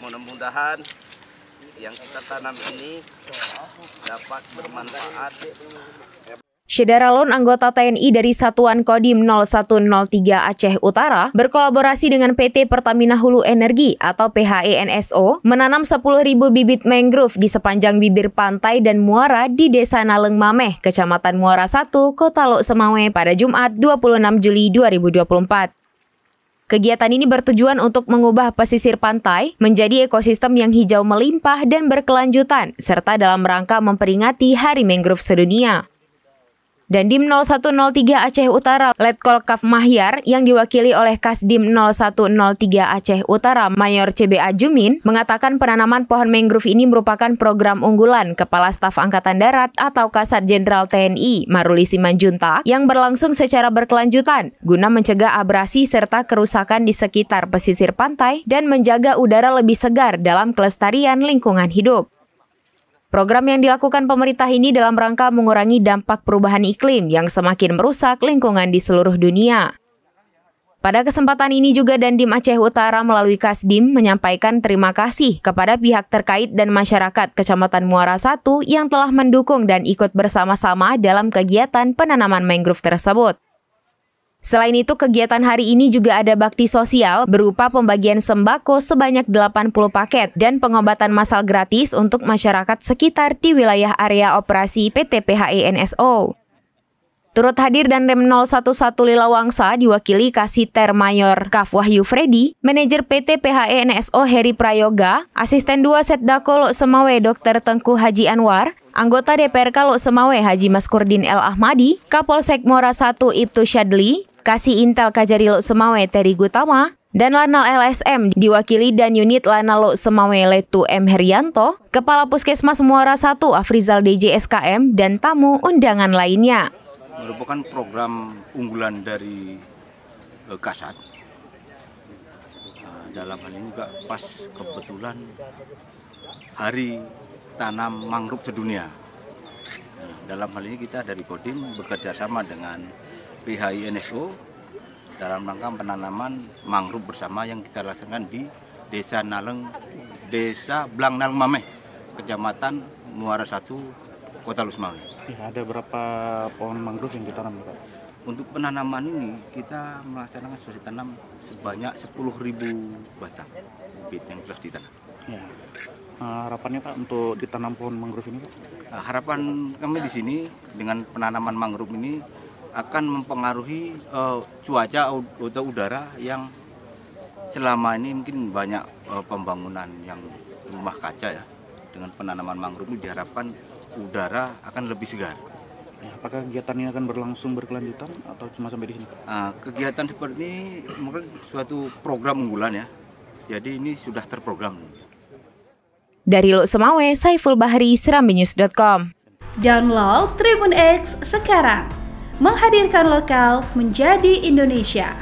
Mudah-mudahan yang kita tanam ini dapat bermanfaat. Syederalun, anggota TNI dari Satuan Kodim 0103 Aceh Utara, berkolaborasi dengan PT Pertamina Hulu Energi atau PHENSO, menanam 10.000 bibit mangrove di sepanjang bibir pantai dan muara di Desa Naleng Mameh, Kecamatan Muara 1, Kota Lok Semawe pada Jumat 26 Juli 2024. Kegiatan ini bertujuan untuk mengubah pesisir pantai menjadi ekosistem yang hijau melimpah dan berkelanjutan, serta dalam rangka memperingati Hari Mangrove Sedunia. Dandim 0103 Aceh Utara, Letkol Kaf Mahyar, yang diwakili oleh Kasdim 0103 Aceh Utara, Mayor CBA Jumin, mengatakan penanaman pohon mangrove ini merupakan program unggulan Kepala Staf Angkatan Darat atau Kasat Jenderal TNI Maruli Simanjuntak yang berlangsung secara berkelanjutan, guna mencegah abrasi serta kerusakan di sekitar pesisir pantai dan menjaga udara lebih segar dalam kelestarian lingkungan hidup. Program yang dilakukan pemerintah ini dalam rangka mengurangi dampak perubahan iklim yang semakin merusak lingkungan di seluruh dunia. Pada kesempatan ini juga Dandim Aceh Utara melalui Kasdim menyampaikan terima kasih kepada pihak terkait dan masyarakat Kecamatan Muara 1 yang telah mendukung dan ikut bersama-sama dalam kegiatan penanaman mangrove tersebut. Selain itu, kegiatan hari ini juga ada bakti sosial berupa pembagian sembako sebanyak 80 paket dan pengobatan massal gratis untuk masyarakat sekitar di wilayah area operasi PT PHENSO. Turut hadir dan Rem 011 Lilawangsa diwakili Kasiter Mayor Kaf Wahyu Freddy, Manajer PT PHENSO Heri Prayoga, Asisten 2 Setdako Lok Semawe Dr. Tengku Haji Anwar, Anggota DPRK Lok Semawe Haji Maskurdin El Ahmadi, Kapolsek Muara 1 Ibtu Syadli, Kasih Intel Kajari Lok Semawe Teri Gutama, dan Lanal LSM diwakili dan unit Lanal Lok Semawe Letu M. Herianto, Kepala Puskesmas Muara 1 Afrizal DJ SKM, dan tamu undangan lainnya. Merupakan program unggulan dari Kasat. Dalam hal ini juga pas kebetulan Hari Tanam Mangrove Sedunia. Dalam hal ini kita dari Kodim bekerja sama dengan PHENSO dalam rangka penanaman mangrove bersama yang kita laksanakan di Desa Blang Naleng Mameh, Kecamatan Muara 1, Kota Lok Semawe. Ya, ada berapa pohon mangrove yang ditanam, Pak? Untuk penanaman ini kita melaksanakan sudah ditanam sebanyak 10.000 batang bibit yang telah ditanam. Ya. Harapannya Pak untuk ditanam pohon mangrove ini, Pak? Harapan kami di sini dengan penanaman mangrove ini akan mempengaruhi cuaca atau udara yang selama ini mungkin banyak pembangunan yang rumah kaca ya. Dengan penanaman mangrove ini diharapkan udara akan lebih segar. Ya, apakah kegiatan ini akan berlangsung berkelanjutan atau cuma sampai di sini, Pak? Kegiatan seperti ini mungkin suatu program unggulan ya. Jadi ini sudah terprogram. Dari Lok Semawe, Saiful Bahri, serambinews.com. Download Tribun X sekarang. Menghadirkan lokal menjadi Indonesia.